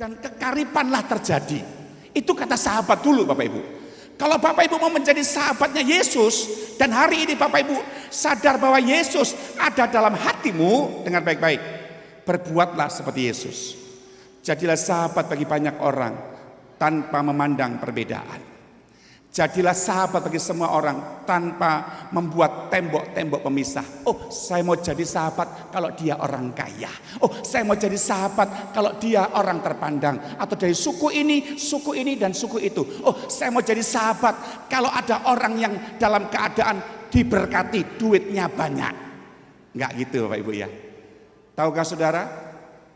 dan kekaripanlah terjadi. Itu kata sahabat dulu Bapak Ibu. Kalau Bapak Ibu mau menjadi sahabatnya Yesus dan hari ini Bapak Ibu sadar bahwa Yesus ada dalam hatimu, dengan baik-baik, berbuatlah seperti Yesus. Jadilah sahabat bagi banyak orang tanpa memandang perbedaan. Jadilah sahabat bagi semua orang tanpa membuat tembok-tembok pemisah. Oh, saya mau jadi sahabat kalau dia orang kaya. Oh, saya mau jadi sahabat kalau dia orang terpandang. Atau dari suku ini dan suku itu. Oh, saya mau jadi sahabat kalau ada orang yang dalam keadaan diberkati, duitnya banyak. Enggak gitu Bapak Ibu ya. Tahukah saudara,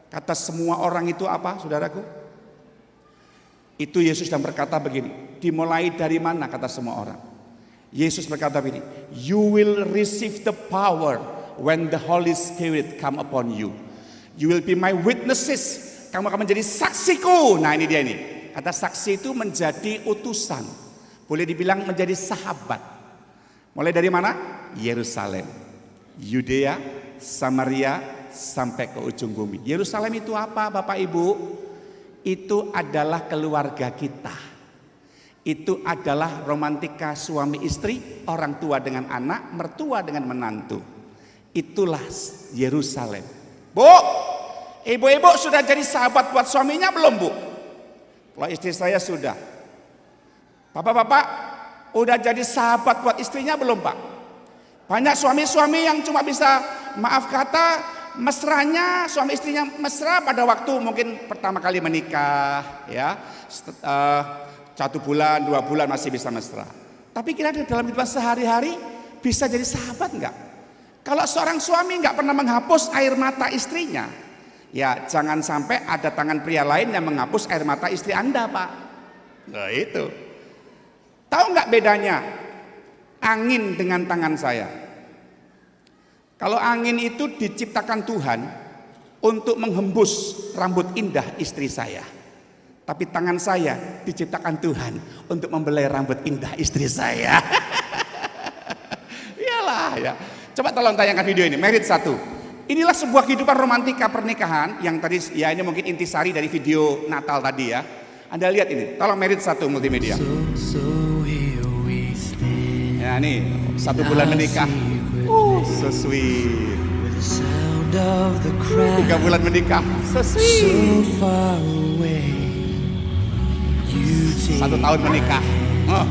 kata semua orang itu apa saudaraku? Itu Yesus dan berkata begini, dimulai dari mana kata semua orang? Yesus berkata begini, you will receive the power when the Holy Spirit come upon you. You will be my witnesses. Kamu akan menjadi saksiku. Nah ini dia ini. Kata saksi itu menjadi utusan. Boleh dibilang menjadi sahabat. Mulai dari mana? Yerusalem, Yudea, Samaria, sampai ke ujung bumi. Yerusalem itu apa Bapak Ibu? Itu adalah keluarga kita. Itu adalah romantika suami istri, orang tua dengan anak, mertua dengan menantu. Itulah Yerusalem. Bu, ibu-ibu sudah jadi sahabat buat suaminya belum Bu? Kalau istri saya sudah. Bapak-bapak udah jadi sahabat buat istrinya belum Pak? Banyak suami-suami yang cuma bisa maaf kata mesranya, suami istrinya mesra pada waktu mungkin pertama kali menikah ya, 1 bulan 2 bulan masih bisa mesra. Tapi kira-kira dalam hidup sehari-hari bisa jadi sahabat enggak? Kalau seorang suami enggak pernah menghapus air mata istrinya, ya jangan sampai ada tangan pria lain yang menghapus air mata istri Anda Pak. Nah itu. Tahu enggak bedanya angin dengan tangan saya? Kalau angin itu diciptakan Tuhan untuk menghembus rambut indah istri saya. Tapi tangan saya diciptakan Tuhan untuk membelai rambut indah istri saya. Iyalah ya. Coba tolong tayangkan video ini, Merit 1. Inilah sebuah kehidupan romantika pernikahan yang tadi ya ini mungkin intisari dari video Natal tadi ya. Anda lihat ini, tolong Merit 1 multimedia. Ya nih, 1 bulan menikah. So sweet. 3 bulan menikah. So sweet. 1 tahun menikah. Oh.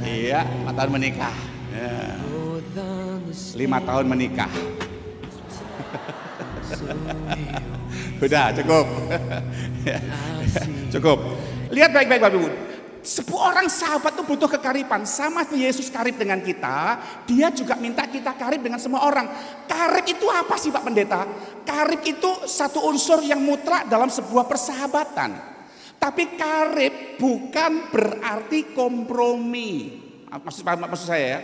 Iya, 4 tahun menikah. 5 tahun menikah. Udah cukup. Cukup. Lihat baik-baik Bapak Ibu. Sebuah orang sahabat itu butuh kekaripan. Sama Yesus karib dengan kita, dia juga minta kita karib dengan semua orang. Karib itu apa sih Pak Pendeta? Karib itu satu unsur yang mutlak dalam sebuah persahabatan. Tapi karib bukan berarti kompromi. Maksud saya ya.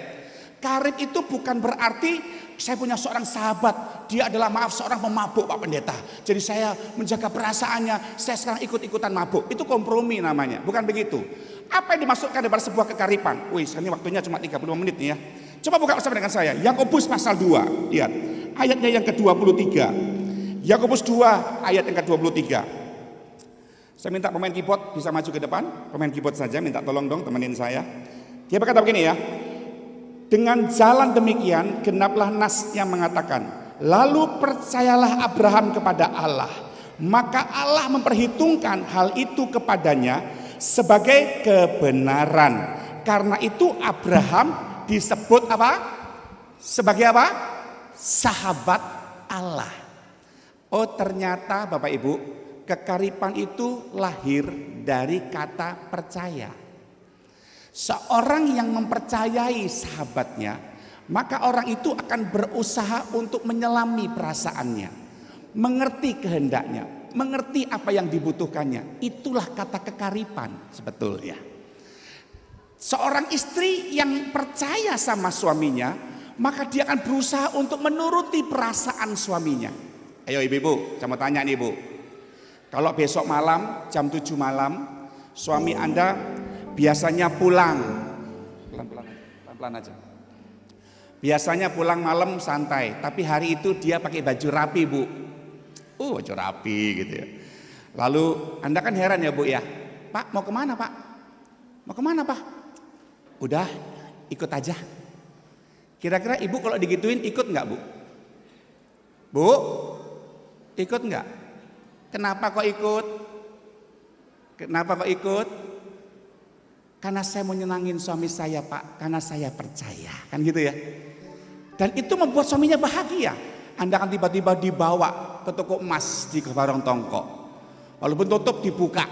Karib itu bukan berarti saya punya seorang sahabat, dia adalah seorang pemabuk Pak Pendeta. Jadi saya menjaga perasaannya, saya sekarang ikut-ikutan mabuk. Itu kompromi namanya, bukan begitu. Apa yang dimaksudkan dari sebuah kekaripan? Wih, ini waktunya cuma 35 menit nih ya. Coba buka bersama dengan saya, Yakobus pasal 2, lihat. Ayatnya yang ke-23. Yakobus 2 ayat yang ke-23. Saya minta pemain keyboard bisa maju ke depan. Pemain keyboard saja, minta tolong dong temenin saya. Dia berkata begini ya. Dengan jalan demikian genaplah nas yang mengatakan, lalu percayalah Abraham kepada Allah, maka Allah memperhitungkan hal itu kepadanya sebagai kebenaran. Karena itu Abraham disebut apa? Sebagai apa? Sahabat Allah. Oh ternyata Bapak Ibu, kekaripan itu lahir dari kata percaya. Seorang yang mempercayai sahabatnya, maka orang itu akan berusaha untuk menyelami perasaannya, mengerti kehendaknya, mengerti apa yang dibutuhkannya. Itulah kata kekaripan sebetulnya. Seorang istri yang percaya sama suaminya, maka dia akan berusaha untuk menuruti perasaan suaminya. Ayo ibu-ibu, saya mau tanya nih ibu. Kalau besok malam jam 7 malam suami Anda biasanya pulang, pelan-pelan aja. Biasanya pulang malam santai, tapi hari itu dia pakai baju rapi Bu. baju rapi gitu ya. Lalu Anda kan heran ya Bu ya, Pak mau kemana Pak? Mau kemana Pak? Udah ikut aja. Kira-kira Ibu kalau digituin ikut nggak Bu? Bu, ikut nggak? Kenapa kok ikut? Kenapa kok ikut? Karena saya mau nyenangin suami saya Pak, karena saya percaya, kan gitu ya. Dan itu membuat suaminya bahagia. Anda akan tiba-tiba dibawa ke toko emas di warung tongkok. Walaupun tutup dibuka.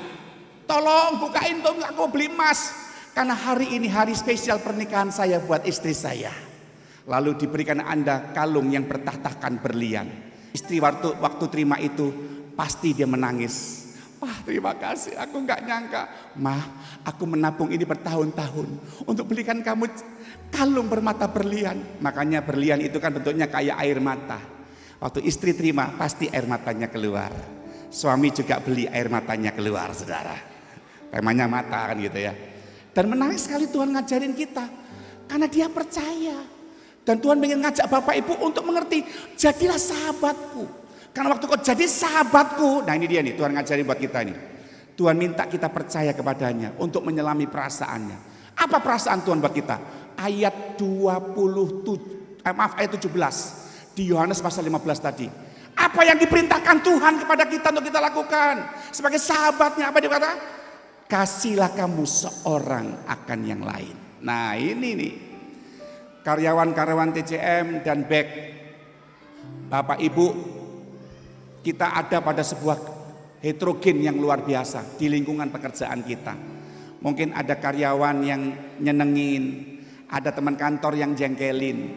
Tolong bukain dong, aku beli emas. Karena hari ini hari spesial pernikahan saya buat istri saya. Lalu diberikan Anda kalung yang bertahtakan berlian. Istri waktu terima itu pasti dia menangis. Wah terima kasih, aku nggak nyangka. Mah, aku menabung ini bertahun-tahun untuk belikan kamu kalung bermata berlian. Makanya berlian itu kan bentuknya kayak air mata. Waktu istri terima pasti air matanya keluar. Suami juga beli air matanya keluar, saudara. Temanya mata kan gitu ya. Dan menarik sekali Tuhan ngajarin kita. Karena dia percaya. Dan Tuhan ingin ngajak Bapak Ibu untuk mengerti. Jadilah sahabatku. Karena waktu kau jadi sahabatku. Nah ini dia nih Tuhan ngajarin buat kita nih. Tuhan minta kita percaya kepadanya. Untuk menyelami perasaannya. Apa perasaan Tuhan buat kita? Ayat 17 di Yohanes pasal 15 tadi. Apa yang diperintahkan Tuhan kepada kita untuk kita lakukan sebagai sahabatnya? Apa dia kata? Kasihlah kamu seorang akan yang lain. Nah ini nih karyawan-karyawan TCM dan BEK, Bapak Ibu, kita ada pada sebuah heterogen yang luar biasa di lingkungan pekerjaan kita. Mungkin ada karyawan yang nyenengin, ada teman kantor yang jengkelin,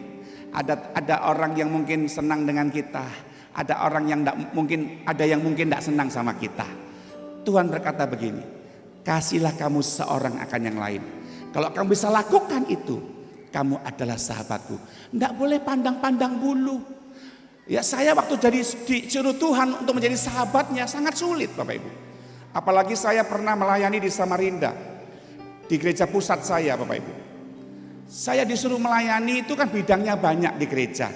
ada orang yang mungkin senang dengan kita, ada orang yang mungkin tidak senang sama kita. Tuhan berkata begini, kasihlah kamu seorang akan yang lain. Kalau kamu bisa lakukan itu, kamu adalah sahabatku. Tidak boleh pandang-pandang bulu. Ya saya waktu disuruh Tuhan untuk menjadi sahabatnya sangat sulit Bapak Ibu. Apalagi saya pernah melayani di Samarinda, di gereja pusat saya Bapak Ibu. Saya disuruh melayani itu kan bidangnya banyak di gereja.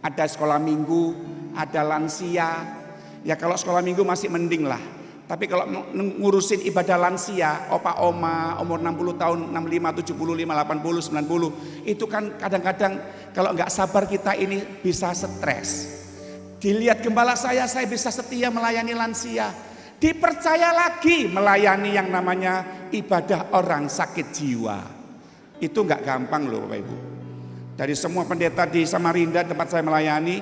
Ada sekolah minggu, ada lansia. Ya kalau sekolah minggu masih mending lah. Tapi kalau ngurusin ibadah lansia, opa oma, umur 60 tahun, 65, 75, 80, 90. Itu kan kadang-kadang kalau nggak sabar kita ini bisa stres. Dilihat gembala saya bisa setia melayani lansia. Dipercaya lagi melayani yang namanya ibadah orang sakit jiwa. Itu nggak gampang loh Bapak Ibu. Dari semua pendeta di Samarinda tempat saya melayani,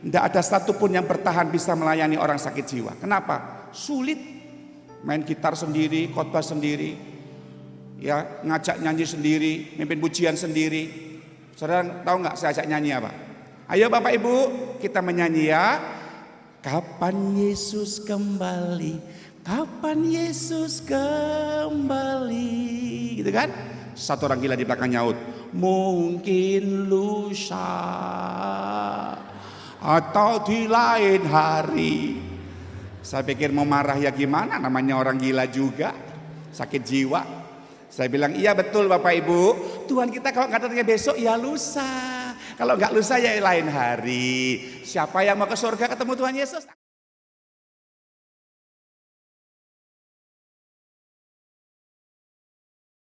tidak ada satupun yang bertahan bisa melayani orang sakit jiwa. Kenapa? Sulit. Main gitar sendiri, khotbah sendiri, ya ngajak nyanyi sendiri, mimpin pujian sendiri. Saudara tahu nggak saya ajak nyanyi apa? Ayo Bapak Ibu kita menyanyi ya. Kapan Yesus kembali? Kapan Yesus kembali? Gitu kan? Satu orang gila di belakang nyaut. Mungkin lusa atau di lain hari. Saya pikir mau marah ya gimana, namanya orang gila juga, sakit jiwa. Saya bilang iya betul Bapak Ibu, Tuhan kita kalau nggak datangnya besok ya lusa. Kalau nggak lusa ya lain hari. Siapa yang mau ke surga ketemu Tuhan Yesus?